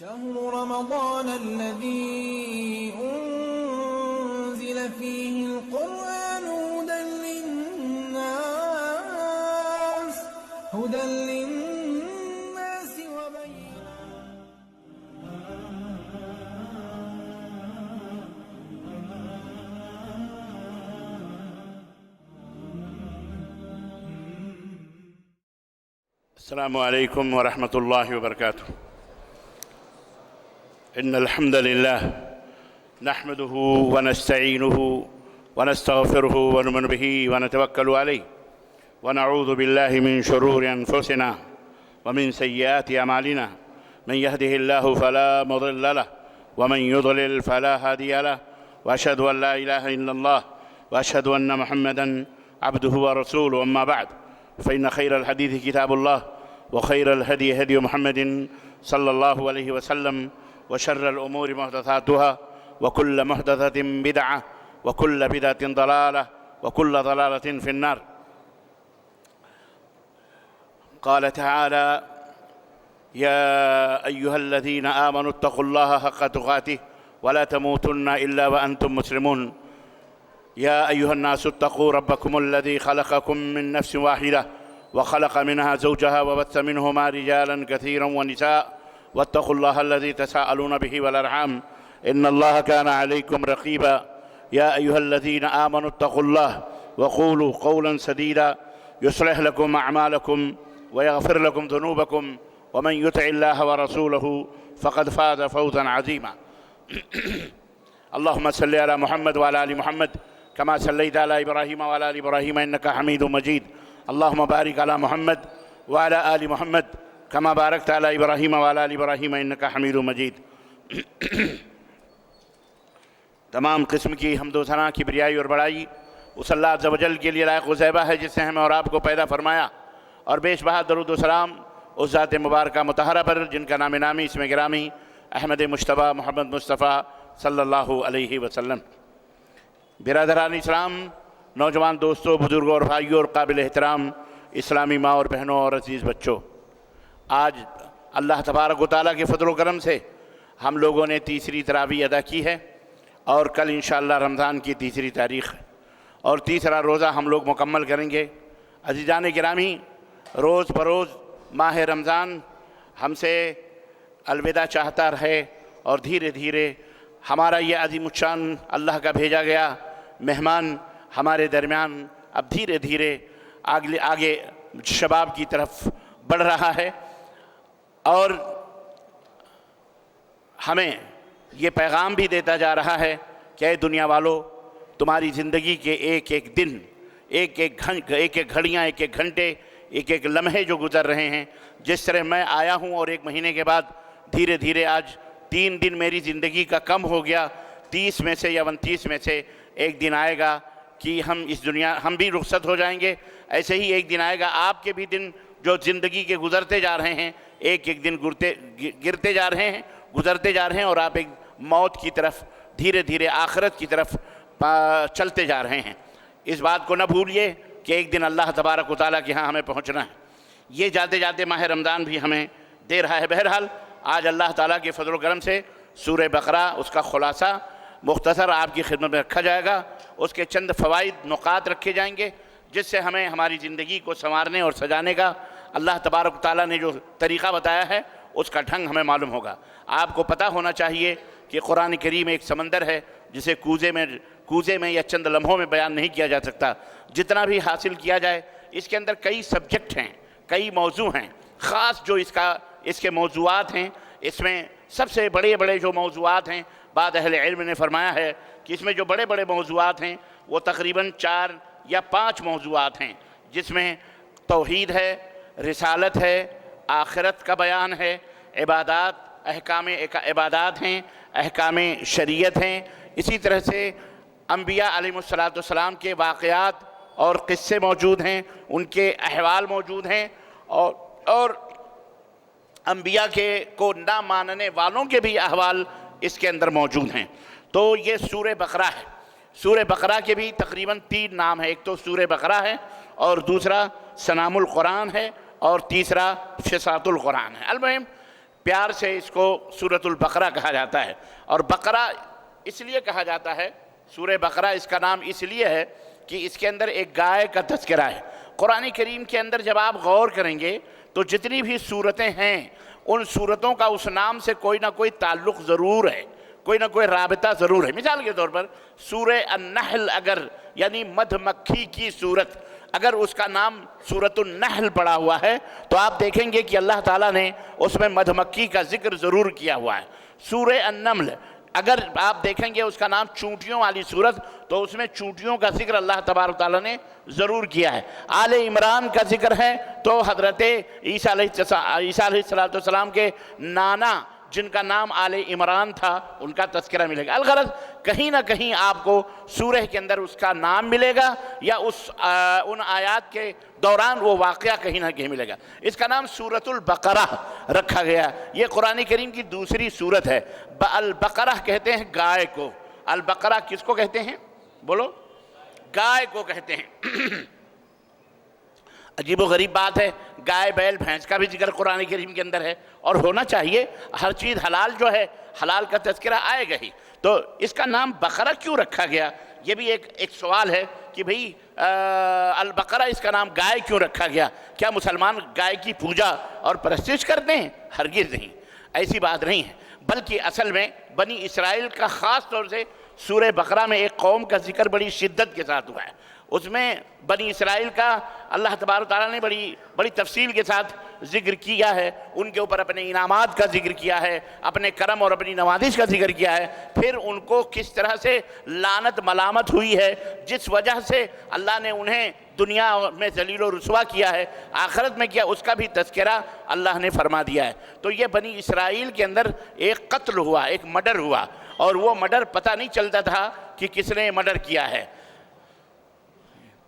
شهر رمضان الذي أنزل فيه القرآن هدى للناس السلام عليكم ورحمة الله وبركاته. إن الحمد لله نحمده ونستعينه ونستغفره ونؤمن به ونتوكل عليه ونعوذ بالله من شرور أنفسنا ومن سيئات أعمالنا. من يهده الله فلا مضل له ومن يضلل فلا هادي له، وأشهد أن لا إله إلا الله وأشهد أن محمدًا عبده ورسوله. أما بعد، فإن خير الحديث كتاب الله وخير الهدي هدي محمد صلى الله عليه وسلم، وشر الأمور محدثاتها وكل محدثة بدعة وكل بدعة ضلالة وكل ضلالة في النار. قال تعالى: يا أيها الذين آمنوا اتقوا الله حق تقاته ولا تموتن إلا وأنتم مسلمون. يا أيها الناس اتقوا ربكم الذي خلقكم من نفس واحدة وخلق منها زوجها وبث منهما رجالا كثيرا ونساء، واتقوا الله الذي تساءلون به والأرحام إن الله كان عليكم رقيبا. يا أيها الذين آمنوا اتقوا الله وقولوا قولا سديدا يصلح لكم أعمالكم ويغفر لكم ذنوبكم، ومن يطع الله ورسوله فقد فاز فوزا عظيما. اللهم صل على محمد وعلى آل محمد كما صليت على إبراهيم وعلى آل إبراهيم إنك حميد مجيد. اللهم بارك على محمد وعلى آل محمد كما باركت على إبراهيم وعلى آل إبراهيم إنك حميد مجيد. تمام قسم کی حمد و ثنا، کبریائی اور بڑائی اس اللہ عز و جل کے لیے لائق و زیبا ہے جس نے ہمیں اور آپ کو پیدا فرمایا، اور بیش بہا درود و سلام اس ذات مبارکہ مطہرہ پر جن کا نام نامی اسم گرامی احمد مجتبیٰ محمد مصطفیٰ صلی اللہ علیہ وسلم. برادران اسلام، نوجوان دوستوں، بزرگوں اور بھائیوں اور قابل احترام اسلامی ماں اور بہنوں اور عزیز بچوں، آج اللہ تبارک و تعالیٰ کے فضل و کرم سے ہم لوگوں نے تیسری تراویح ادا کی ہے، اور کل انشاءاللہ رمضان کی تیسری تاریخ ہے اور تیسرا روزہ ہم لوگ مکمل کریں گے. عزیزان گرامی، روز بروز ماہ رمضان ہم سے الوداع چاہتا رہے، اور دھیرے دھیرے ہمارا یہ عظیم الشان اللہ کا بھیجا گیا مہمان ہمارے درمیان اب دھیرے دھیرے آگے شباب کی طرف بڑھ رہا ہے، اور ہمیں یہ پیغام بھی دیتا جا رہا ہے کہ اے دنیا والو، تمہاری زندگی کے ایک ایک دن، ایک ایک گھڑیاں، ایک ایک گھنٹے، ایک ایک لمحے جو گزر رہے ہیں، جس طرح میں آیا ہوں اور ایک مہینے کے بعد دھیرے دھیرے آج 3 دن میری زندگی کا کم ہو گیا، 30 میں سے یا 29 میں سے ایک دن آئے گا کہ ہم بھی رخصت ہو جائیں گے. ایسے ہی ایک دن آئے گا آپ کے بھی دن جو زندگی کے گزرتے جا رہے ہیں، ایک ایک دن گرتے جا رہے ہیں، گزرتے جا رہے ہیں، اور آپ ایک موت کی طرف دھیرے دھیرے آخرت کی طرف چلتے جا رہے ہیں. اس بات کو نہ بھولیے کہ ایک دن اللہ تبارک و تعالیٰ کے ہاں ہمیں پہنچنا ہے. یہ جاتے جاتے ماہ رمضان بھی ہمیں دے رہا ہے. بہرحال آج اللہ تعالیٰ کے فضل و کرم سے سورہ بقرہ، اس کا خلاصہ مختصر آپ کی خدمت میں رکھا جائے گا. اس کے چند فوائد، نقاط رکھے جائیں گے جس سے ہمیں ہماری زندگی کو سنوارنے اور سجانے کا اللہ تبارک و تعالیٰ نے جو طریقہ بتایا ہے اس کا ڈھنگ ہمیں معلوم ہوگا. آپ کو پتہ ہونا چاہیے کہ قرآن کریم ایک سمندر ہے جسے کوزے میں یا چند لمحوں میں بیان نہیں کیا جا سکتا. جتنا بھی حاصل کیا جائے اس کے اندر کئی سبجیکٹ ہیں، کئی موضوع ہیں. خاص جو اس کے موضوعات ہیں، اس میں سب سے بڑے جو موضوعات ہیں، بعض اہل علم نے فرمایا ہے کہ اس میں جو بڑے موضوعات ہیں وہ تقریباً 4 یا 5 موضوعات ہیں، جس میں توحید ہے، رسالت ہے، آخرت کا بیان ہے، احکام عبادات ہیں، احکام شریعت ہیں. اسی طرح سے انبیاء علیہ السلام کے واقعات اور قصے موجود ہیں، ان کے احوال موجود ہیں، اور انبیاء کو نہ ماننے والوں کے بھی احوال اس کے اندر موجود ہیں. تو یہ سورہ بقرہ ہے. سورہ بقرہ کے بھی تقریباً 3 نام ہیں. ایک تو سورہ بقرہ ہے، اور دوسرا سنام القرآن ہے، اور تیسرا فصاحت القرآن ہے. المہم پیار سے اس کو سورۃ البقرہ کہا جاتا ہے۔ اور بقرہ اس لیے کہا جاتا ہے، سورہ بقرہ اس کا نام اس لیے ہے کہ اس کے اندر ایک گائے کا تذکرہ ہے۔ قرآن کریم کے اندر جب آپ غور کریں گے تو جتنی بھی صورتیں ہیں ان صورتوں کا اس نام سے کوئی نہ کوئی تعلق ضرور ہے، کوئی نہ کوئی رابطہ ضرور ہے۔ مثال کے طور پر سورہ النحل اگر یعنی مدھ مکھی کی صورت اگر اس کا نام سورۃ النحل پڑا ہوا ہے تو آپ دیکھیں گے کہ اللہ تعالیٰ نے اس میں مدھ مکھی کا ذکر ضرور کیا ہوا ہے۔ سورہ النمل اگر آپ دیکھیں گے اس کا نام چونٹیوں والی صورت تو اس میں چونٹیوں کا ذکر اللہ تبارک تعالیٰ نے ضرور کیا ہے۔ آل عمران کا ذکر ہے تو حضرت عیسیٰ علیہ السلام کے نانا جن کا نام آل عمران تھا ان کا تذکرہ ملے گا۔ الغرض کہیں نہ کہیں آپ کو سورہ کے اندر اس کا نام ملے گا یا ان آیات کے دوران وہ واقعہ کہیں نہ کہیں ملے گا۔ اس کا نام سورۃ البقرہ رکھا گیا۔ یہ قرآن کریم کی دوسری سورت ہے۔ البقرہ کہتے ہیں گائے کو۔ البقرہ کس کو کہتے ہیں؟ بولو، گائے کو کہتے ہیں۔ عجیب و غریب بات ہے، گائے بیل بھینس کا بھی ذکر قرآن کریم کے اندر ہے، اور ہونا چاہیے۔ ہر چیز حلال جو ہے حلال کا تذکرہ آئے گا ہی، تو اس کا نام بقرہ کیوں رکھا گیا؟ یہ بھی ایک سوال ہے کہ بھئی البقرہ اس کا نام گائے کیوں رکھا گیا؟ کیا مسلمان گائے کی پوجا اور پرستش کرتے ہیں؟ ہرگز نہیں، ایسی بات نہیں ہے، بلکہ اصل میں بنی اسرائیل کا خاص طور سے سورہ بقرہ میں ایک قوم کا ذکر بڑی شدت کے ساتھ ہوا ہے۔ اس میں بنی اسرائیل کا اللہ تبارک تعالیٰ نے بڑی تفصیل کے ساتھ ذکر کیا ہے، ان کے اوپر اپنے انعامات کا ذکر کیا ہے، اپنے کرم اور اپنی نوازش کا ذکر کیا ہے، پھر ان کو کس طرح سے لعنت ملامت ہوئی ہے جس وجہ سے اللہ نے انہیں دنیا میں ذلیل و رسوا کیا ہے، آخرت میں کیا، اس کا بھی تذکرہ اللہ نے فرما دیا ہے۔ تو یہ بنی اسرائیل کے اندر ایک قتل ہوا، ایک مرڈر ہوا، اور وہ مرڈر پتہ نہیں چلتا تھا کہ کس نے مرڈر کیا ہے۔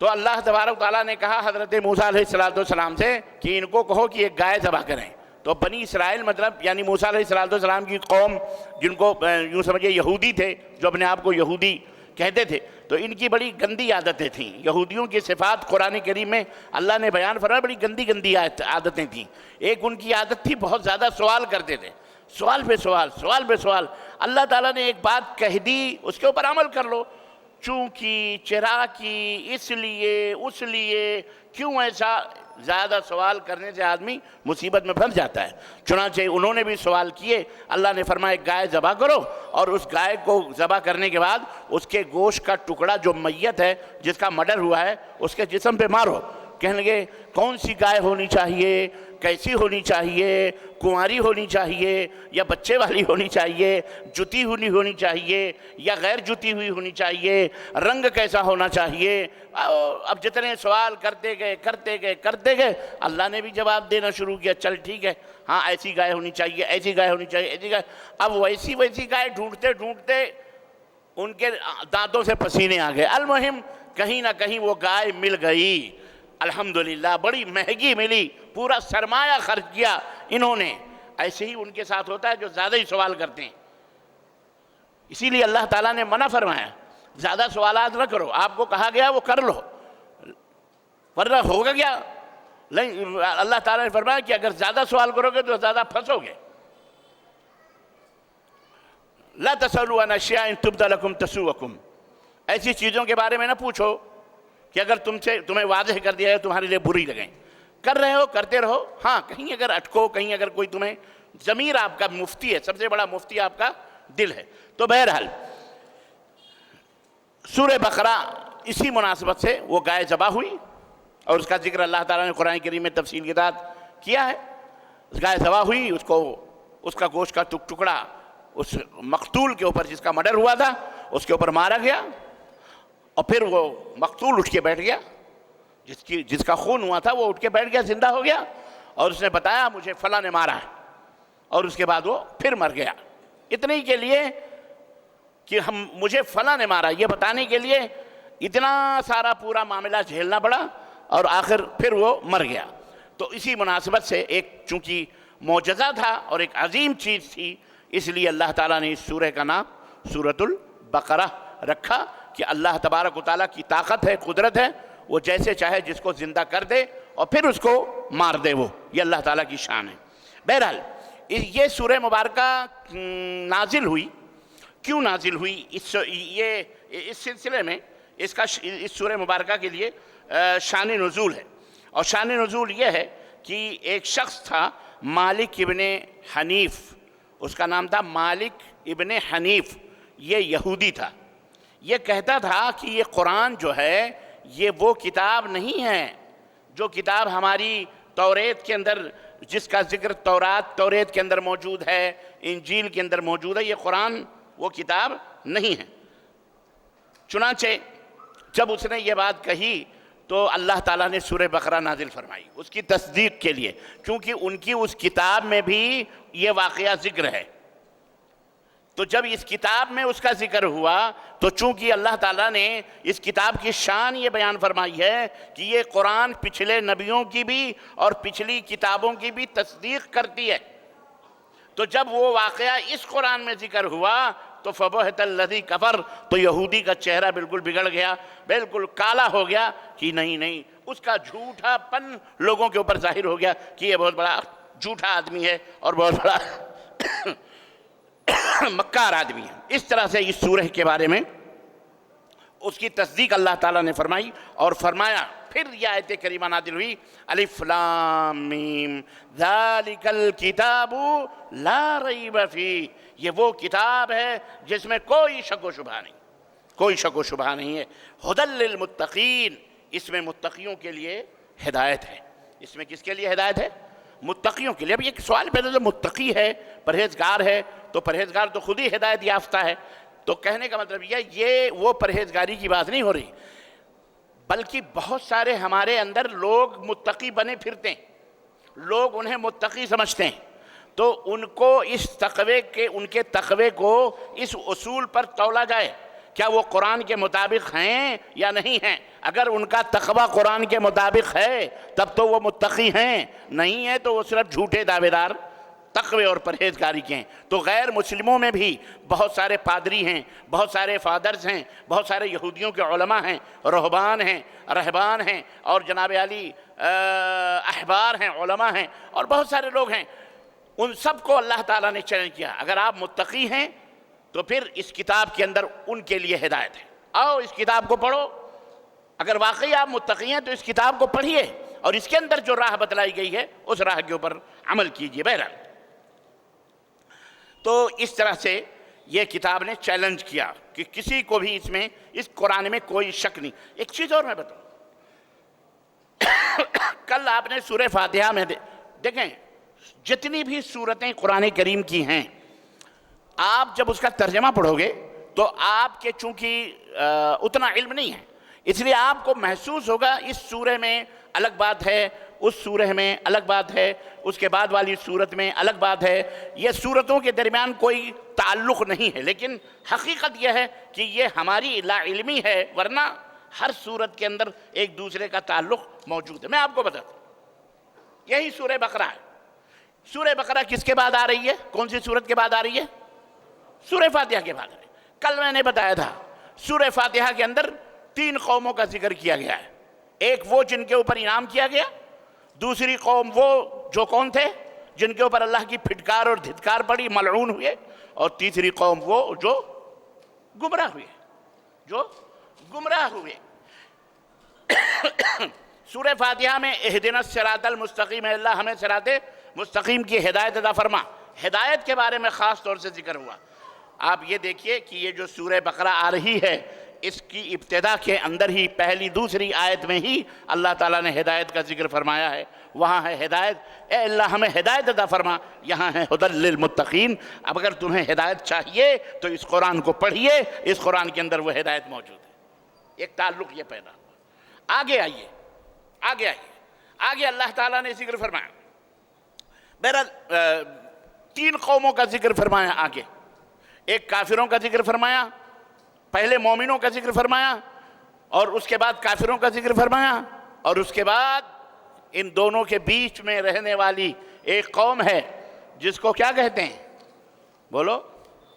تو اللہ تبارک تعالیٰ نے کہا حضرت موسیٰ علیہ السلام سے کہ ان کو کہو کہ ایک گائے ذبح کریں۔ تو بنی اسرائیل مطلب یعنی موسیٰ علیہ السلام کی قوم، جن کو یوں سمجھے یہودی تھے، جو اپنے آپ کو یہودی کہتے تھے، تو ان کی بڑی گندی عادتیں تھیں۔ یہودیوں کی صفات قرآن کریم میں اللہ نے بیان فرمایا، بڑی گندی عادتیں تھیں۔ ایک ان کی عادت تھی، بہت زیادہ سوال کرتے تھے، سوال پہ سوال۔ اللہ تعالیٰ نے ایک بات کہہ دی، اس کے اوپر عمل کر لو، چونکہ چرا کی، اس لیے کیوں ایسا؟ زیادہ سوال کرنے سے آدمی مصیبت میں پھنس جاتا ہے۔ چنانچہ انہوں نے بھی سوال کیے، اللہ نے فرمایا گائے ذبح کرو، اور اس گائے کو ذبح کرنے کے بعد اس کے گوشت کا ٹکڑا جو میت ہے، جس کا مرڈر ہوا ہے، اس کے جسم پہ مارو۔ کہنے لگے کون سی گائے ہونی چاہیے، کیسی ہونی چاہیے، کنواری ہونی چاہیے یا بچے والی ہونی چاہیے، جتی ہوئی ہونی چاہیے یا غیر جتی ہوئی ہونی چاہیے، رنگ کیسا ہونا چاہیے؟ اب جتنے سوال کرتے گئے اللہ نے بھی جواب دینا شروع کیا، چل ٹھیک ہے، ہاں ایسی گائے ہونی چاہیے، ایسی گائے ہونی چاہیے، ایسی گائے۔ اب ویسی گائے ڈھونڈتے ان کے دانتوں سے پسینے آ گئے۔ المہم کہیں نہ کہیں وہ گائے مل گئی، الحمدللہ، بڑی مہنگی ملی، پورا سرمایہ خرچ کیا انہوں نے۔ ایسے ہی ان کے ساتھ ہوتا ہے جو زیادہ ہی سوال کرتے ہیں، اسی لیے اللہ تعالیٰ نے منع فرمایا، زیادہ سوالات نہ کرو، آپ کو کہا گیا وہ کر لو، ورنہ ہوگا کیا؟ اللہ تعالیٰ نے فرمایا کہ اگر زیادہ سوال کرو گے تو زیادہ پھنسو گے۔ لا تسألوا عن اشیاء ان تبد لکم تسؤکم، ایسی چیزوں کے بارے میں نہ پوچھو کہ اگر تمہیں واضح کر دیا ہے تمہارے لیے بری لگیں۔ کر رہے ہو کرتے رہو، ہاں کہیں اگر اٹکو، کہیں اگر کوئی تمہیں، ضمیر آپ کا مفتی ہے، سب سے بڑا مفتی آپ کا دل ہے۔ تو بہرحال سورہ بقرہ اسی مناسبت سے وہ گائے ذبح ہوئی، اور اس کا ذکر اللہ تعالیٰ نے قرآن کریم میں تفصیل کے ساتھ کیا ہے۔ گائے ذبح ہوئی، اس کا گوشت کا ٹکڑا اس مقتول کے اوپر، جس کا مرڈر ہوا تھا، اس کے اوپر مارا گیا، اور پھر وہ مقتول اٹھ کے بیٹھ گیا، جس کا خون ہوا تھا وہ اٹھ کے بیٹھ گیا، زندہ ہو گیا، اور اس نے بتایا مجھے فلاں نے مارا ہے، اور اس کے بعد وہ پھر مر گیا۔ اتنے ہی کے لیے کہ مجھے فلاں نے مارا، یہ بتانے کے لیے اتنا سارا پورا معاملہ جھیلنا پڑا، اور آخر پھر وہ مر گیا۔ تو اسی مناسبت سے ایک چونکہ معجزہ تھا اور ایک عظیم چیز تھی، اس لیے اللہ تعالیٰ نے اس سورہ کا نام سورۃ البقرہ رکھا، کہ اللہ تبارک و تعالیٰ کی طاقت ہے، قدرت ہے، وہ جیسے چاہے جس کو زندہ کر دے اور پھر اس کو مار دے، وہ یہ اللہ تعالیٰ کی شان ہے۔ بہرحال یہ سورہ مبارکہ نازل ہوئی، کیوں نازل ہوئی؟ اس سلسلے میں اس سورہ مبارکہ کے لیے شان نزول ہے، اور شان نزول یہ ہے کہ ایک شخص تھا مالک ابن حنیف، اس کا نام تھا مالک ابن حنیف، یہ یہودی تھا۔ یہ کہتا تھا کہ یہ قرآن جو ہے یہ وہ کتاب نہیں ہے جو کتاب ہماری توریت کے اندر، جس کا ذکر توریت کے اندر موجود ہے، انجیل کے اندر موجود ہے، یہ قرآن وہ کتاب نہیں ہے۔ چنانچہ جب اس نے یہ بات کہی تو اللہ تعالیٰ نے سورہ بقرہ نازل فرمائی اس کی تصدیق کے لیے، کیونکہ ان کی اس کتاب میں بھی یہ واقعہ ذکر ہے۔ تو جب اس کتاب میں اس کا ذکر ہوا تو چونکہ اللہ تعالیٰ نے اس کتاب کی شان یہ بیان فرمائی ہے کہ یہ قرآن پچھلے نبیوں کی بھی اور پچھلی کتابوں کی بھی تصدیق کرتی ہے، تو جب وہ واقعہ اس قرآن میں ذکر ہوا تو فَبُہِتَ الَّذِي کفر، تو یہودی کا چہرہ بالکل بگڑ گیا، بالکل کالا ہو گیا کہ نہیں، اس کا جھوٹا پن لوگوں کے اوپر ظاہر ہو گیا کہ یہ بہت بڑا جھوٹا آدمی ہے اور بہت بڑا مکار آدمی ہے۔ اس طرح سے اس سورہ کے بارے میں اس کی تصدیق اللہ تعالیٰ نے فرمائی، اور فرمایا پھر یہ آیت کریمہ نازل ہوئی، الف لام میم ذالک الکتاب لا ریب فیہ، یہ وہ کتاب ہے جس میں کوئی شک و شبہ نہیں ہے، ھدی للمتقین، اس میں متقیوں کے لیے ہدایت ہے۔ اس میں کس کے لیے ہدایت ہے؟ متقیوں کے لیے۔ اب یہ سوال پیدا جو متقی ہے، پرہیزگار ہے، تو پرہیزگار تو خود ہی ہدایت یافتہ ہے، تو کہنے کا مطلب یہ وہ پرہیزگاری کی بات نہیں ہو رہی، بلکہ بہت سارے ہمارے اندر لوگ متقی بنے پھرتے ہیں، لوگ انہیں متقی سمجھتے ہیں، تو ان کو ان کے تقوی کو اس اصول پر تولا جائے، کیا وہ قرآن کے مطابق ہیں یا نہیں ہیں؟ اگر ان کا تقوی قرآن کے مطابق ہے تب تو وہ متقی ہیں، نہیں ہے تو وہ صرف جھوٹے دعوے دار تقوی اور پرہیزگاری کے ہیں۔ تو غیر مسلموں میں بھی بہت سارے پادری ہیں، بہت سارے فادرز ہیں، بہت سارے یہودیوں کے علماء ہیں، رہبان ہیں اور جناب علی احبار ہیں، علماء ہیں، اور بہت سارے لوگ ہیں۔ ان سب کو اللہ تعالیٰ نے چیلنج کیا، اگر آپ متقی ہیں تو پھر اس کتاب کے اندر ان کے لیے ہدایت ہے، آؤ اس کتاب کو پڑھو، اگر واقعی آپ متقی ہیں تو اس کتاب کو پڑھیے اور اس کے اندر جو راہ بتلائی گئی ہے اس راہ کے اوپر عمل کیجیے۔ بہرحال تو اس طرح سے یہ کتاب نے چیلنج کیا کہ کسی کو بھی اس قرآن میں کوئی شک نہیں۔ ایک چیز اور میں بتاؤں، کل آپ نے سورہ فاتحہ میں دیکھیں، جتنی بھی سورتیں قرآن کریم کی ہیں، آپ جب اس کا ترجمہ پڑھو گے تو آپ کے چونکہ اتنا علم نہیں ہے، اس لیے آپ کو محسوس ہوگا اس سورہ میں الگ بات ہے، اس سورہ میں الگ بات ہے، اس کے بعد والی سورت میں الگ بات ہے، یہ سورتوں کے درمیان کوئی تعلق نہیں ہے، لیکن حقیقت یہ ہے کہ یہ ہماری لا علمی ہے، ورنہ ہر سورت کے اندر ایک دوسرے کا تعلق موجود ہے۔ میں آپ کو بتاتا ہوں، یہی سورہ بقرہ ہے۔ سورہ بقرہ کس کے بعد آ رہی ہے؟ کون سی سورت کے بعد آ رہی ہے؟ سورہ فاتحہ کے بعد آ رہی ہے۔ کل میں نے بتایا تھا سورہ فاتحہ کے اندر 3 قوموں کا ذکر کیا گیا ہے، ایک وہ جن کے اوپر انعام کیا گیا، دوسری قوم وہ جو کون تھے جن کے اوپر اللہ کی پھٹکار اور دھتکار پڑی، ملعون ہوئے، اور تیسری قوم وہ جو گمراہ ہوئے۔ سورہ فاتحہ میں اہدنا الصراط المستقیم، اللہ ہمیں صراط مستقیم کی ہدایت عطا فرما، ہدایت کے بارے میں خاص طور سے ذکر ہوا۔ آپ یہ دیکھیے کہ یہ جو سورہ بقرہ آ رہی ہے، اس کی ابتدا کے اندر ہی پہلی دوسری آیت میں ہی اللہ تعالیٰ نے ہدایت کا ذکر فرمایا ہے۔ وہاں ہے ہدایت، اے اللہ ہمیں ہدایت عطا فرما، یہاں ہے ھدی للمتقین۔ اب اگر تمہیں ہدایت چاہیے تو اس قرآن کو پڑھیے، اس قرآن کے اندر وہ ہدایت موجود ہے۔ ایک تعلق یہ پیدا ہوا۔ آگے آئیے آگے اللہ تعالیٰ نے ذکر فرمایا، بہرحال 3 قوموں کا ذکر فرمایا آگے، ایک کافروں کا ذکر فرمایا، پہلے مومنوں کا ذکر فرمایا، اور اس کے بعد کافروں کا ذکر فرمایا، اور اس کے بعد ان دونوں کے بیچ میں رہنے والی ایک قوم ہے جس کو کیا کہتے ہیں؟ بولو،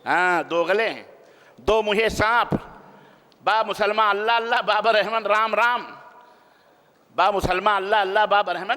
ہاں، 2 گلے ہیں، 2 منھے سانپ، با مسلمان اللہ اللہ باب رحمن رام رام، با مسلمان اللہ اللہ باب رحمن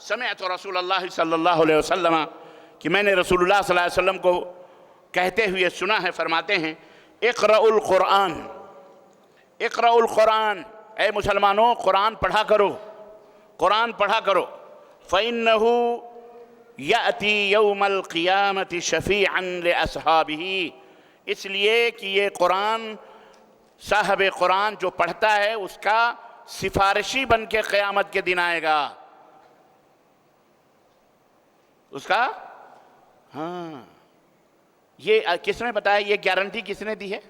سمعت رسول اللہ صلی اللہ علیہ وسلم، کہ میں نے رسول اللہ صلی اللہ علیہ وسلم کو کہتے ہوئے سنا ہے، فرماتے ہیں اقرأوا القرآن، اقرأوا القرآن، اے مسلمانوں قرآن پڑھا کرو، قرآن پڑھا کرو، فإنه یأتی یوم القیامت شفیعا لأصحابہ، اس لیے کہ یہ قرآن، صاحب قرآن جو پڑھتا ہے اس کا سفارشی بن کے قیامت کے دن آئے گا، اس کا، ہاں، یہ کس نے بتایا؟ یہ گارنٹی کس نے دی ہے؟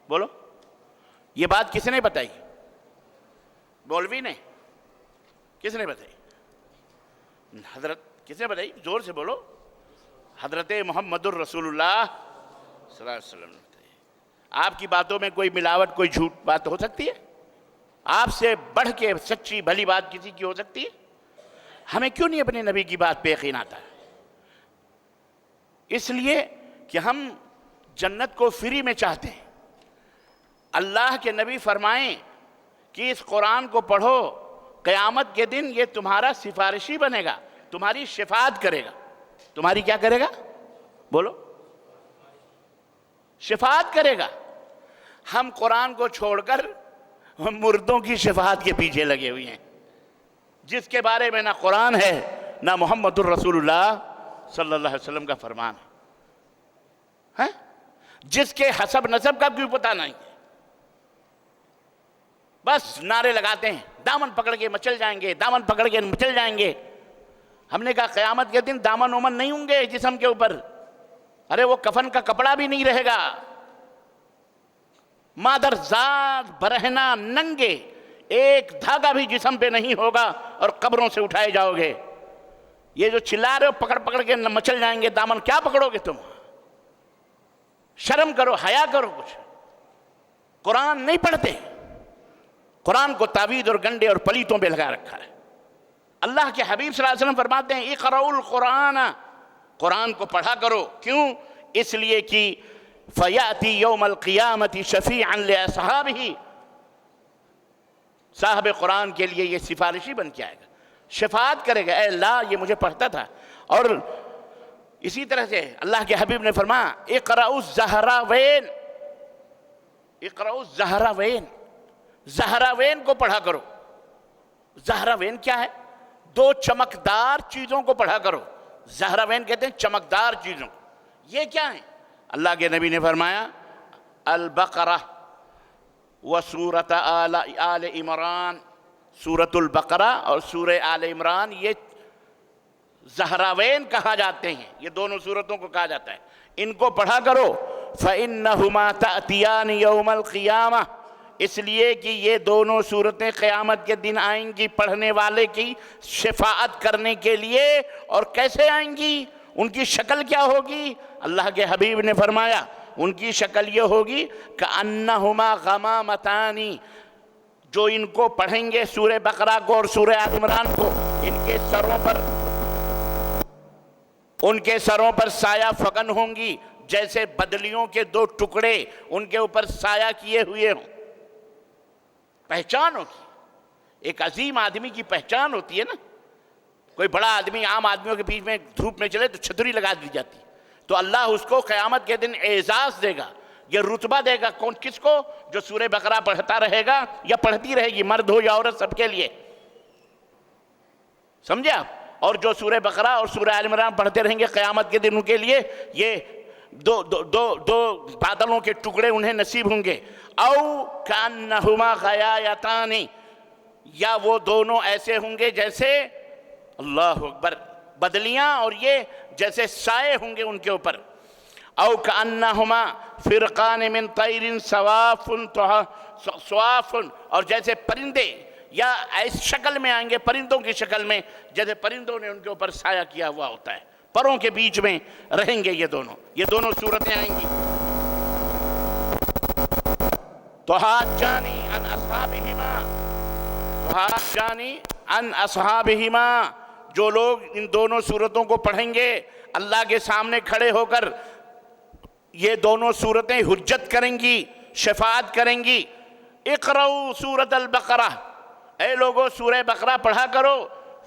بولو، یہ بات کس نے بتائی؟ مولوی نے؟ کس نے بتائی؟ حضرت کس نے بتائی؟ زور سے بولو۔ حضرت محمد الرسول اللہ صلی اللہ علیہ وسلم نے بتائی۔ آپ کی باتوں میں کوئی ملاوٹ، کوئی جھوٹ بات ہو سکتی ہے؟ آپ سے بڑھ کے سچی بھلی بات کسی کی ہو سکتی ہے؟ ہمیں کیوں نہیں اپنے نبی کی بات پہ یقین آتا ہے؟ اس لیے کہ ہم جنت کو فری میں چاہتے ہیں۔ اللہ کے نبی فرمائیں کہ اس قرآن کو پڑھو، قیامت کے دن یہ تمہارا سفارشی بنے گا، تمہاری شفاعت کرے گا۔ تمہاری کیا کرے گا؟ بولو، شفاعت کرے گا۔ ہم قرآن کو چھوڑ کر مردوں کی شفاعت کے پیچھے لگے ہوئے ہیں، جس کے بارے میں نہ قرآن ہے نہ محمد الرسول اللہ صلی اللہ علیہ وسلم کا فرمان ہے، جس کے حسب نسب کا کوئی پتہ نہیں، بس نعرے لگاتے ہیں دامن پکڑ کے مچل جائیں گے، دامن پکڑ کے مچل جائیں گے۔ ہم نے کہا قیامت کے دن دامن اومن نہیں ہوں گے جسم کے اوپر، ارے وہ کفن کا کپڑا بھی نہیں رہے گا، مادر ذات برہنہ ننگے، ایک دھاگا بھی جسم پہ نہیں ہوگا اور قبروں سے اٹھائے جاؤ گے۔ یہ جو چلا رہے ہو پکڑ پکڑ کے مچل جائیں گے دامن، کیا پکڑو گے تم؟ شرم کرو، حیا کرو کچھ۔ قرآن نہیں پڑھتے، قرآن کو تعویذ اور گنڈے اور پلیتوں پہ لگا رکھا ہے۔ اللہ کے حبیب صلی اللہ علیہ وسلم فرماتے ہیں اقرأوا القرآن، قرآن کو پڑھا کرو۔ کیوں؟ اس لیے کہ فیاتی یوم القیامت شفیعا لأصحابہ، صاحب قرآن کے لیے یہ سفارشی بن کے آئے گا، شفاعت کرے گا، اے اللہ یہ مجھے پڑھتا تھا۔ اور اسی طرح سے اللہ کے حبیب نے فرمایا اقرأوا الزہراوین، اقرأوا الزہراوین، زہراوین کو پڑھا کرو۔ زہراوین کیا ہے؟ دو چمکدار چیزوں کو پڑھا کرو۔ زہراوین کہتے ہیں چمکدار چیزوں۔ یہ کیا ہیں؟ اللہ کے نبی نے فرمایا البقرہ و سورۃ آل عمران، سورۃ البقرہ اور سورہ آل عمران یہ زہراوین کہا جاتے ہیں، یہ دونوں سورتوں کو کہا جاتا ہے، ان کو پڑھا کرو۔ فَإِنَّهُمَا تَأْتِيَانِ يَوْمَ الْقِيَامَةِ، اس لیے کہ یہ دونوں صورتیں قیامت کے دن آئیں گی پڑھنے والے کی شفاعت کرنے کے لیے۔ اور کیسے آئیں گی؟ ان کی شکل کیا ہوگی؟ اللہ کے حبیب نے فرمایا ان کی شکل یہ ہوگی کأنہما غمامتانی، جو ان کو پڑھیں گے سورہ بقرہ کو اور سورہ آل عمران کو، ان کے سروں پر سایہ فگن ہوں گی، جیسے بدلیوں کے دو ٹکڑے ان کے اوپر سایہ کیے ہوئے ہوں۔ پہچان ہوگی، ایک عظیم آدمی کی پہچان ہوتی ہے نا، کوئی بڑا آدمی عام آدمیوں کے بیچ میں دھوپ میں چلے تو چھتری لگا دی جاتی، تو اللہ اس کو قیامت کے دن اعزاز دے گا، یہ رتبہ دے گا۔ کون کس کو؟ جو سورہ بقرہ پڑھتا رہے گا یا پڑھتی رہے گی، مرد ہو یا عورت، سب کے لیے، سمجھے آپ؟ اور جو سورہ بقرہ اور سورہ آل عمران پڑھتے رہیں گے قیامت کے دن ان کے لیے یہ دو بادلوں کے ٹکڑے انہیں نصیب ہوں گے۔ او کانہما غیایتان، یا وہ دونوں ایسے ہوں گے جیسے، اللہ اکبر، بدلیاں اور یہ جیسے سائے ہوں گے ان کے اوپر۔ او کانہما فرقان من طیر صواف، اور جیسے پرندے یا اس شکل میں آئیں گے، پرندوں کی شکل میں، جیسے پرندوں نے ان کے اوپر سایہ کیا ہوا ہوتا ہے، پروں کے بیچ میں رہیں گے یہ دونوں صورتیں آئیں گی۔ تحاجانی عن اصحابہما، جو لوگ ان دونوں صورتوں کو پڑھیں گے اللہ کے سامنے کھڑے ہو کر، یہ دونوں صورتیں حجت کریں گی، شفاعت کریں گی۔ اقرؤ سورۃ البقرہ، اے لوگو سورہ بقرہ پڑھا کرو۔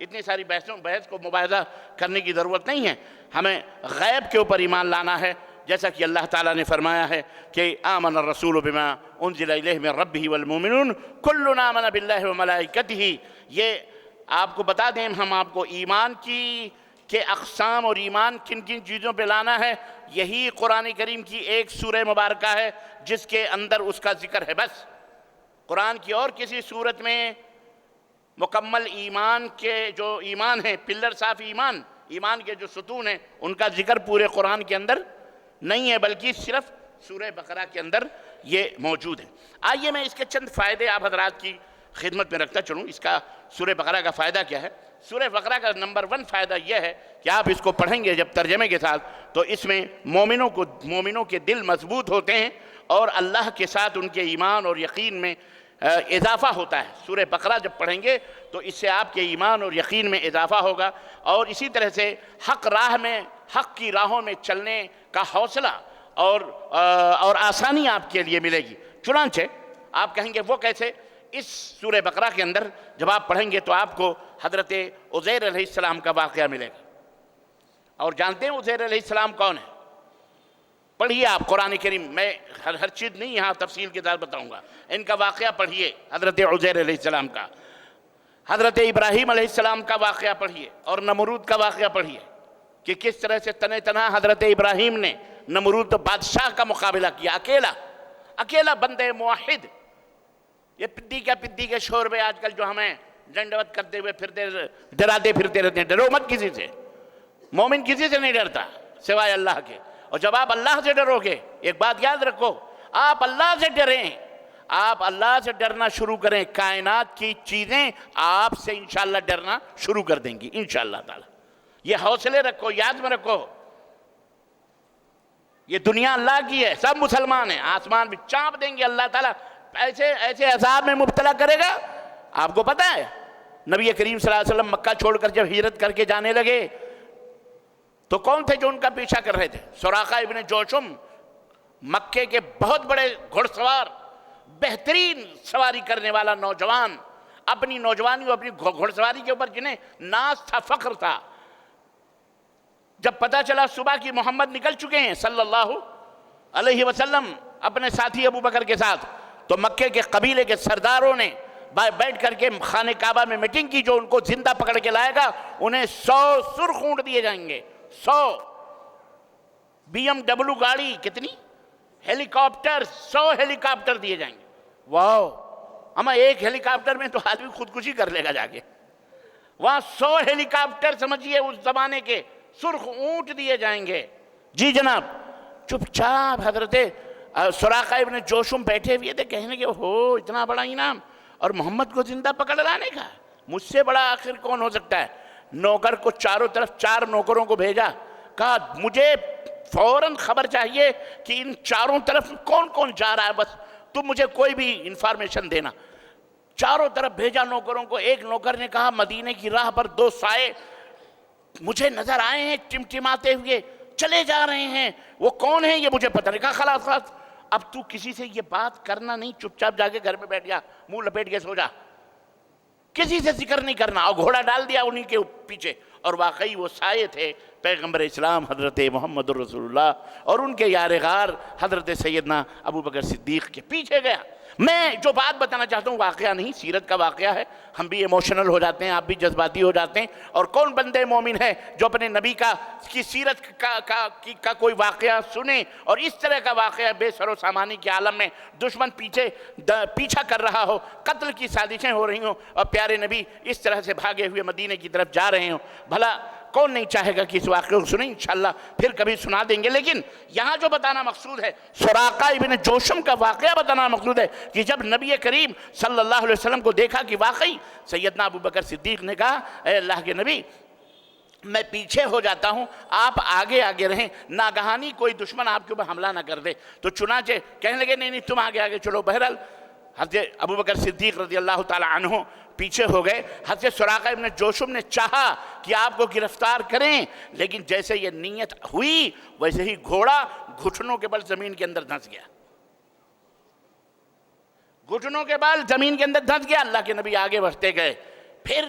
اتنی ساری بحث کو مباحثہ کرنے کی ضرورت نہیں ہے. ہمیں غیب کے اوپر ایمان لانا ہے، جیسا کہ اللہ تعالیٰ نے فرمایا ہے کہ آمن الرسول بما انزل الیہ من ربہ والمؤمنون کل آمن باللہ وملائکتہ. یہ آپ کو بتا دیں، ہم آپ کو ایمان کے اقسام اور ایمان کن کن چیزوں پہ لانا ہے. یہی قرآن کریم کی ایک سورہ مبارکہ ہے جس کے اندر اس کا ذکر ہے. بس قرآن کی اور کسی صورت میں مکمل ایمان کے جو ایمان ہیں، پلرز آف ایمان کے جو ستون ہیں، ان کا ذکر پورے قرآن کے اندر نہیں ہے، بلکہ صرف سورہ بقرہ کے اندر یہ موجود ہے. آئیے میں اس کے چند فائدے آپ حضرات کی خدمت میں رکھتا چلوں. اس کا سورہ بقرہ کا فائدہ کیا ہے؟ سورہ بقرہ کا نمبر 1 فائدہ یہ ہے کہ آپ اس کو پڑھیں گے جب ترجمے کے ساتھ تو اس میں مومنوں کے دل مضبوط ہوتے ہیں اور اللہ کے ساتھ ان کے ایمان اور یقین میں اضافہ ہوتا ہے. سورہ بقرہ جب پڑھیں گے تو اس سے آپ کے ایمان اور یقین میں اضافہ ہوگا، اور اسی طرح سے حق کی راہوں میں چلنے کا حوصلہ اور آسانی آپ کے لیے ملے گی. چنانچہ آپ کہیں گے وہ کیسے؟ اس سورہ بقرہ کے اندر جب آپ پڑھیں گے تو آپ کو حضرت عزیر علیہ السلام کا واقعہ ملے گا. اور جانتے ہیں عزیر علیہ السلام کون ہے؟ پڑھیے آپ قرآن کریم، میں ہر چیز نہیں یہاں تفصیل کے ساتھ بتاؤں گا. ان کا واقعہ پڑھیے، حضرت عزیر علیہ السلام کا. حضرت ابراہیم علیہ السلام کا واقعہ پڑھیے اور نمرود کا واقعہ پڑھیے کہ کس طرح سے تنہا حضرت ابراہیم نے نمرود بادشاہ کا مقابلہ کیا، اکیلا بندے موحد. یہ پدی کے شور میں آج کل جو ہمیں ڈنڈوت کرتے ہوئے ڈراتے پھرتے رہتے ہیں. ڈرو مت کسی سے. مومن کسی سے نہیں ڈرتا سوائے اللہ کے. اور جب آپ اللہ سے ڈرو گے، ایک بات یاد رکھو، آپ اللہ سے ڈریں، آپ اللہ سے ڈرنا شروع کریں، کائنات کی چیزیں آپ سے انشاءاللہ ڈرنا شروع کر دیں گی انشاءاللہ تعالی. یہ حوصلے رکھو، یاد میں رکھو. یہ دنیا اللہ کی ہے، سب مسلمان ہیں، آسمان بھی چانپ دیں گے اللہ تعالیٰ. ایسے عذاب میں مبتلا کرے گا. آپ کو پتہ ہے نبی کریم صلی اللہ علیہ وسلم مکہ چھوڑ کر جب ہجرت کر کے جانے لگے تو کون تھے جو ان کا پیچھا کر رہے تھے؟ سراقہ ابن جوشم، مکے کے بہت بڑے گھڑ سوار، بہترین سواری کرنے والا نوجوان، اپنی نوجوانی اور اپنی گھڑ سواری کے اوپر جنہیں ناز تھا، فخر تھا. جب پتہ چلا صبح کی محمد نکل چکے ہیں صلی اللہ علیہ وسلم اپنے ساتھی ابو بکر کے ساتھ، تو مکے کے قبیلے کے سرداروں نے بیٹھ کر کے خانہ کعبہ میں میٹنگ کی. جو ان کو زندہ پکڑ کے لائے گا انہیں 100 سرخ اونٹ دیے جائیں گے. 100 BMW گاڑی، کتنی ہیلی کاپٹر، 100 ہیلی کاپٹر دیے جائیں گے. واو! اما ایک ہیلی کاپٹر میں تو آدمی خودکشی کر لے گا جا کے. وہاں 100 ہیلی کاپٹر سمجھیے اس زمانے کے سرخ اونٹ دیے جائیں گے. جی جناب. چپ چاپ حضرت سراقہ ابن جوشم بیٹھے ہوئے تھے، کہنے کہ ہو اتنا بڑا انعام اور محمد کو زندہ پکڑ لانے کا، مجھ سے بڑا آخر کون ہو سکتا ہے. نوکر کو چاروں طرف 4 نوکروں کو بھیجا، کہا مجھے فوراً خبر چاہیے کہ ان چاروں طرف کون کون جا رہا ہے، بس تم مجھے کوئی بھی انفارمیشن دینا. چاروں طرف بھیجا نوکروں کو. ایک نوکر نے کہا مدینے کی راہ پر 2 سائے مجھے نظر آئے ہیں ٹمٹماتے ہوئے، چلے جا رہے ہیں، وہ کون ہیں یہ مجھے پتہ نہیں. کہا خلاص اب تو کسی سے یہ بات کرنا نہیں، چپ چاپ جا کے گھر میں بیٹھ جا، منہ لپیٹ کے سو جا، کسی سے ذکر نہیں کرنا. اور گھوڑا ڈال دیا انہی کے پیچھے، اور واقعی وہ سائے تھے پیغمبر اسلام حضرت محمد رسول اللہ اور ان کے یار غار حضرت سیدنا ابو بکر صدیق کے پیچھے گیا. میں جو بات بتانا چاہتا ہوں واقعہ نہیں، سیرت کا واقعہ ہے. ہم بھی ایموشنل ہو جاتے ہیں، آپ بھی جذباتی ہو جاتے ہیں. اور کون بندے مومن ہے جو اپنے نبی کی سیرت کا کوئی واقعہ سنے اور اس طرح کا واقعہ بے سر و سامانی کے عالم میں دشمن پیچھا کر رہا ہو، قتل کی سازشیں ہو رہی ہوں اور پیارے نبی اس طرح سے بھاگے ہوئے مدینے کی طرف جا رہے ہوں. بھلا کون نہیں چاہے گا کہ اس واقعے کو سنیں؟ انشاءاللہ پھر کبھی سنا دیں گے. لیکن یہاں جو بتانا مقصود ہے، سراقہ ابن جوشم کا واقعہ بتانا مقصود ہے کہ جب نبی کریم صلی اللہ علیہ وسلم کو دیکھا کہ واقعی سیدنا ابو بکر صدیق نے کہا اے اللہ کے نبی میں پیچھے ہو جاتا ہوں، آپ آگے آگے رہیں، ناگہانی کوئی دشمن آپ کے اوپر حملہ نہ کر دے. تو چنانچہ کہنے لگے نہیں تم آگے آگے چلو. بہرحال حضرت ابو بکر صدیق رضی اللہ تعالی عنہ پیچھے ہو گئے. حضرت سراقہ ابن جوشم نے چاہا کہ آپ کو گرفتار کریں، لیکن جیسے یہ نیت ہوئی ویسے ہی گھوڑا گھٹنوں کے بل زمین کے اندر دھنس گیا. گھٹنوں کے بل زمین کے اندر دھنس گیا. اللہ کے نبی آگے بڑھتے گئے. پھر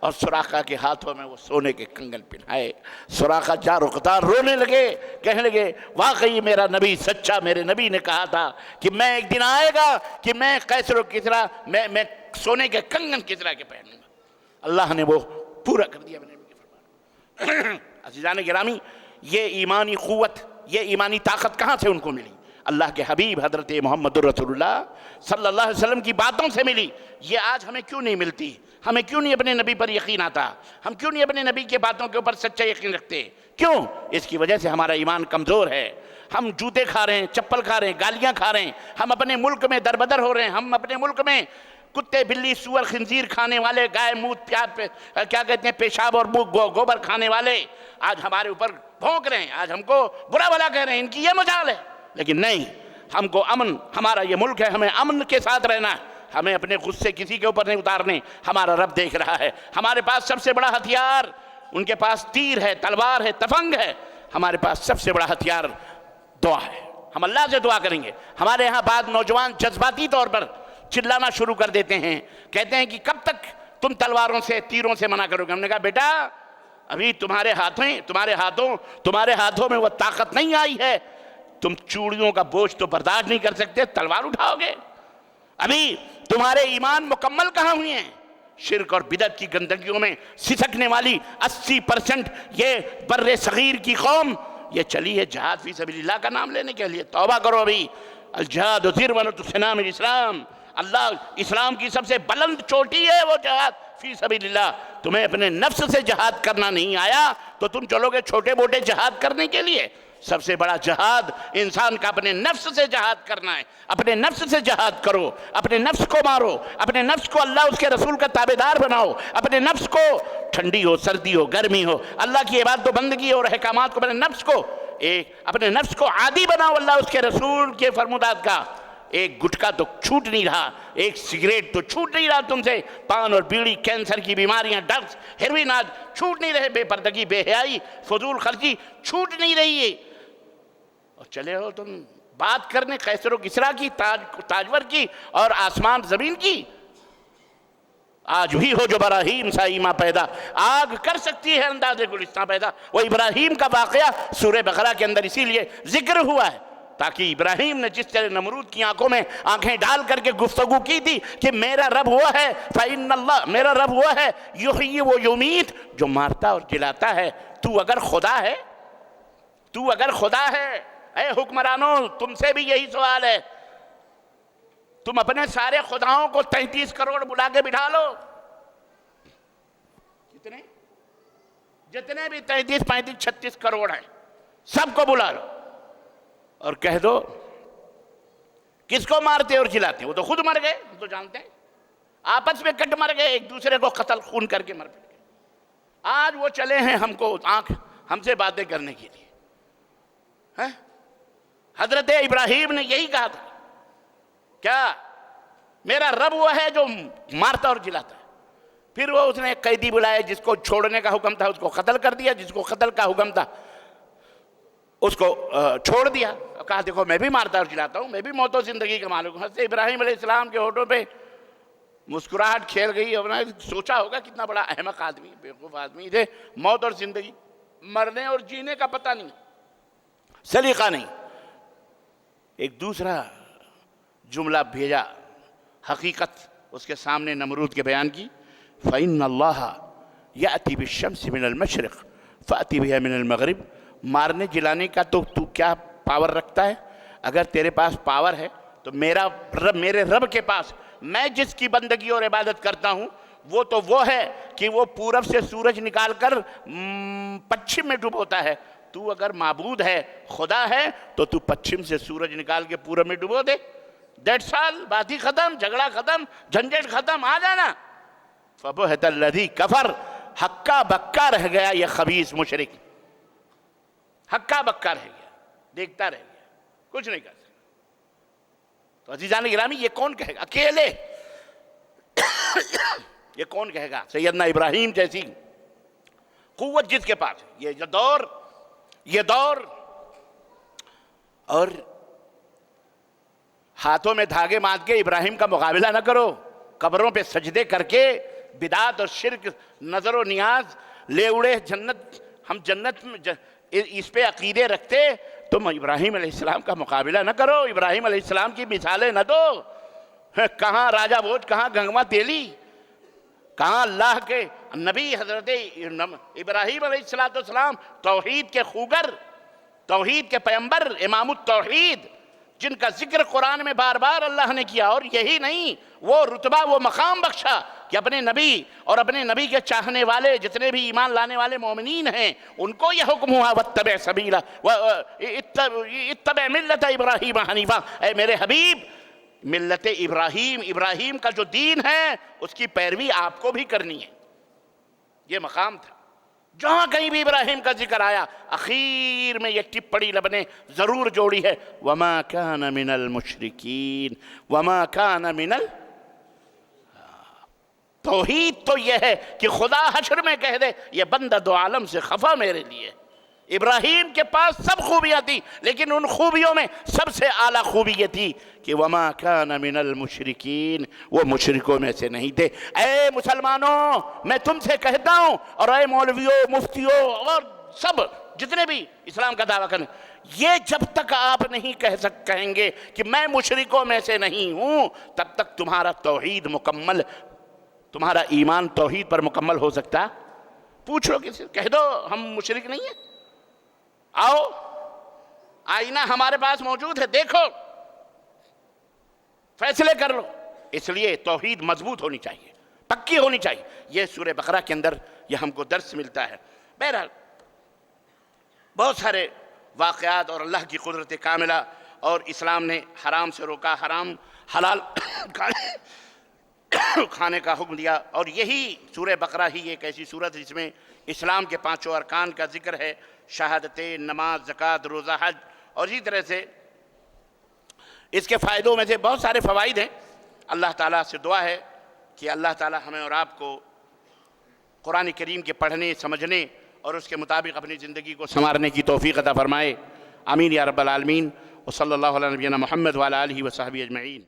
اور سراقہ کے ہاتھوں میں وہ سونے کے کنگن پہنائے۔ سراقہ جاروقدار رونے لگے، کہنے لگے واقعی میرا نبی سچا، میرے نبی نے کہا تھا کہ میں ایک دن آئے گا کہ میں قیصر و کسریٰ میں سونے کے کنگن کسریٰ کے پہنوں گا۔ اللہ نے وہ پورا کر دیا میرے نبی کے فرمان۔ عزیزان گرامی، یہ ایمانی قوت، یہ ایمانی طاقت کہاں سے ان کو ملی؟ اللہ کے حبیب حضرت محمد رسول اللہ صلی اللہ علیہ وسلم کی باتوں سے ملی۔ یہ آج ہمیں کیوں نہیں ملتی؟ ہمیں کیوں نہیں اپنے نبی پر یقین آتا؟ ہم کیوں نہیں اپنے نبی کے باتوں کے اوپر سچا یقین رکھتے؟ کیوں؟ اس کی وجہ سے ہمارا ایمان کمزور ہے۔ ہم جوتے کھا رہے ہیں، چپل کھا رہے ہیں، گالیاں کھا رہے ہیں، ہم اپنے ملک میں دربدر ہو رہے ہیں، ہم اپنے ملک میں کتے بلی سور خنزیر کھانے والے، گائے موت کیا کہتے ہیں پیشاب اور گوبر کھانے والے آج ہمارے اوپر بھونک رہے ہیں، آج ہم کو برا بھلا کہہ رہے ہیں، ان کی یہ مجال ہے۔ لیکن نہیں، ہم کو امن، ہمارا یہ ملک ہے، ہمیں امن کے ساتھ رہنا ہے، ہمیں اپنے غصے کسی کے اوپر نہیں اتارنے۔ ہمارا رب دیکھ رہا ہے، ہمارے پاس سب سے بڑا ہتھیار، ان کے پاس تیر ہے، تلوار ہے، تفنگ ہے، ہمارے پاس سب سے بڑا ہتھیار دعا ہے۔ ہم اللہ سے دعا کریں گے۔ ہمارے ہاں بعض نوجوان جذباتی طور پر چلانا شروع کر دیتے ہیں، کہتے ہیں کہ کب تک تم تلواروں سے تیروں سے منع کرو گے؟ ہم نے کہا بیٹا ابھی تمہارے ہاتھوں میں وہ طاقت نہیں آئی ہے، تم چوڑیوں کا بوجھ تو برداشت نہیں کر سکتے، تلوار اٹھاؤ گے؟ ابھی تمہارے ایمان مکمل کہاں ہوئے ہیں؟ شرک اور بدعت کی گندگیوں میں سسکنے والی 80% یہ بر صغیر کی قوم یہ چلی ہے جہاد فی سبیل اللہ کا نام لینے کے لیے۔ توبہ کرو ابھی۔ الجہاد ذروۃ سنام الاسلام، اللہ اسلام کی سب سے بلند چوٹی ہے وہ جہاد فی سبیل اللہ۔ تمہیں اپنے نفس سے جہاد کرنا نہیں آیا تو تم چلو گے چھوٹے موٹے جہاد کرنے کے لیے؟ سب سے بڑا جہاد انسان کا اپنے نفس سے جہاد کرنا ہے۔ اپنے نفس سے جہاد کرو، اپنے نفس کو مارو، اپنے نفس کو اللہ اس کے رسول کا تابعدار بناؤ، اپنے نفس کو ٹھنڈی ہو سردی ہو گرمی ہو اللہ کی عبادت و بندگی اور احکامات کو اپنے نفس کو عادی بناؤ اللہ اس کے رسول کے فرمودات کا۔ ایک گٹکا تو چھوٹ نہیں رہا، ایک سگریٹ تو چھوٹ نہیں رہا تم سے، پان اور بیڑی، کینسر کی بیماریاں، ڈرگس، ہیروین آج چھوٹ نہیں رہے، بے پردگی، بے حیائی، فضول خرچی چھوٹ نہیں رہی ہے۔ اور چلے ہو تم بات کرنے قیصر و کسریٰ کی، تاجور کی اور آسمان زمین کی۔ آج بھی ہو جو ابراہیم سا ایماں پیدا، آگ کر سکتی ہے انداز گلستاں پیدا۔ وہ ابراہیم کا واقعہ سورہ بقرہ کے اندر اسی لیے ذکر ہوا ہے تاکہ ابراہیم نے جس طرح نمرود کی آنکھوں میں آنکھیں ڈال کر کے گفتگو کی تھی کہ میرا رب ہوا ہے فَإِنَّ اللَّهَ، میرا رب ہوا ہے یحیی و یمیت، جو مارتا اور جلاتا ہے۔ تو اگر خدا ہے، اے حکمرانوں تم سے بھی یہی سوال ہے، تم اپنے سارے خداؤں کو 33 کروڑ بلا کے بٹھا لو، جتنے بھی 33 35 36 کروڑ ہیں سب کو بلا لو اور کہہ دو کس کو مارتے اور جلاتے؟ وہ تو خود مر گئے، ہم تو جانتے ہیں، آپس میں کٹ مر گئے، ایک دوسرے کو قتل خون کر کے مر پڑ گئے۔ آج وہ چلے ہیں ہم سے باتیں کرنے کے لیے۔ حضرت ابراہیم نے یہی کہا تھا، کیا میرا رب وہ ہے جو مارتا اور جلاتا ہے؟ پھر وہ اس نے ایک قیدی بلائے، جس کو چھوڑنے کا حکم تھا اس کو قتل کر دیا، جس کو قتل کا حکم تھا اس کو چھوڑ دیا، کہا دیکھو میں بھی مارتا اور جلاتا ہوں، میں بھی موت و زندگی کا مالک ہوں۔ حضرت ابراہیم علیہ السلام کے ہونٹوں پہ مسکراہٹ کھیل گئی، اور سوچا ہوگا کتنا بڑا احمق آدمی، بیوقوف آدمی تھے، موت اور زندگی، مرنے اور جینے کا پتہ نہیں، سلیقہ نہیں۔ ایک دوسرا جملہ بھیجا، حقیقت اس کے سامنے نمرود کے بیان کی، فَإِنَّ اللَّهَ يَأْتِي بِالشَّمْسِ مِنَ الْمَشْرِقِ فَأْتِي بِهَا مِنَ الْمَغْرِبِ۔ مارنے جلانے کا تو کیا پاور رکھتا ہے؟ اگر تیرے پاس پاور ہے تو میرے رب کے پاس میں جس کی بندگی اور عبادت کرتا ہوں وہ تو وہ ہے کہ وہ پورب سے سورج نکال کر پچھم میں ڈبوتا ہے۔ تو اگر معبود ہے، خدا ہے، تو پچھم سے سورج نکال کے پورب میں ڈبو دے، دیٹس آل، بات ہی ختم، جھگڑا ختم، جھنجٹ ختم، آ جانا۔ فَبُہِتَ الَّذِي كَفَرَ، ہکا بکا رہ گیا یہ خبیث مشرک، ہکا بکا رہ گیا، دیکھتا رہ گیا، کچھ نہیں کر سکتا۔ تو عزیزان گرامی، یہ کون کہے گا اکیلے؟ یہ کون کہے گا سیدنا ابراہیم جیسی قوت جس کے پاس ہے؟ یہ دور اور ہاتھوں میں دھاگے باندھ کے ابراہیم کا مقابلہ نہ کرو، قبروں پہ سجدے کر کے بدعت اور شرک نظر و نیاز لے اڑے جنت، ہم جنت میں اس پہ عقیدے رکھتے، تم ابراہیم علیہ السلام کا مقابلہ نہ کرو، ابراہیم علیہ السلام کی مثالیں نہ دو. کہاں راجہ بھوج، کہاں گنگوا تیلی، کہاں اللہ کے نبی حضرت ابراہیم علیہ السلام، توحید کے خوگر، توحید کے پیمبر، امام التوحید، جن کا ذکر قرآن میں بار بار اللہ نے کیا. اور یہی نہیں، وہ رتبہ، وہ مقام بخشا کہ اپنے نبی اور اپنے نبی کے چاہنے والے جتنے بھی ایمان لانے والے مومنین ہیں ان کو یہ حکم ہوا واتبع سبیلا اتبع ملت ابراہیم حنیفا. اے میرے حبیب، ملت ابراہیم، ابراہیم کا جو دین ہے اس کی پیروی آپ کو بھی کرنی ہے. یہ مقام تھا. جہاں کہیں بھی ابراہیم کا ذکر آیا اخیر میں یہ ٹپڑی لب نے ضرور جوڑی ہے، وَمَا كَانَ مِنَ الْمُشْرِكِينَ وَمَا كَانَ مِنَ توحید تو یہ ہے کہ خدا حشر میں کہہ دے یہ بندہ دو عالم سے خفا میرے لیے. ابراہیم کے پاس سب خوبیاں تھی، لیکن ان خوبیوں میں سب سے اعلیٰ خوبی یہ تھی کہ وَمَا كَانَ مِنَ الْمُشْرِكِينَ، وہ مشرکوں میں سے نہیں تھے. اے مسلمانوں، میں تم سے کہتا ہوں، اور اے مولویوں، مفتیوں اور سب جتنے بھی اسلام کا دعویٰ کریں، یہ جب تک آپ نہیں کہیں گے کہ میں مشرکوں میں سے نہیں ہوں، تب تک تمہارا توحید مکمل، تمہارا ایمان توحید پر مکمل ہو سکتا. پوچھ لو کسی، کہہ دو ہم مشرک نہیں ہیں. آؤ، آئینہ ہمارے پاس موجود ہے، دیکھو، فیصلے کر لو. اس لیے توحید مضبوط ہونی چاہیے، پکی ہونی چاہیے. یہ سورہ بقرہ کے اندر یہ ہم کو درس ملتا ہے. بہرحال بہت سارے واقعات اور اللہ کی قدرت کاملہ، اور اسلام نے حرام سے روکا، حرام حلال کھانے کا حکم دیا. اور یہی سورہ بقرہ ہی ایک ایسی سورت ہے جس میں اسلام کے 5 ارکان کا ذکر ہے، شہادتیں، نماز، زکوٰۃ، روزہ، حج. اور اسی طرح سے اس کے فائدوں میں سے بہت سارے فوائد ہیں. اللہ تعالیٰ سے دعا ہے کہ اللہ تعالیٰ ہمیں اور آپ کو قرآن کریم کے پڑھنے، سمجھنے اور اس کے مطابق اپنی زندگی کو سنوارنے کی توفیق عطا فرمائے. آمین یا رب العالمین. وصلی اللہ علیہ نبینا محمد وعلی آلہ وصحبہ اجمعین.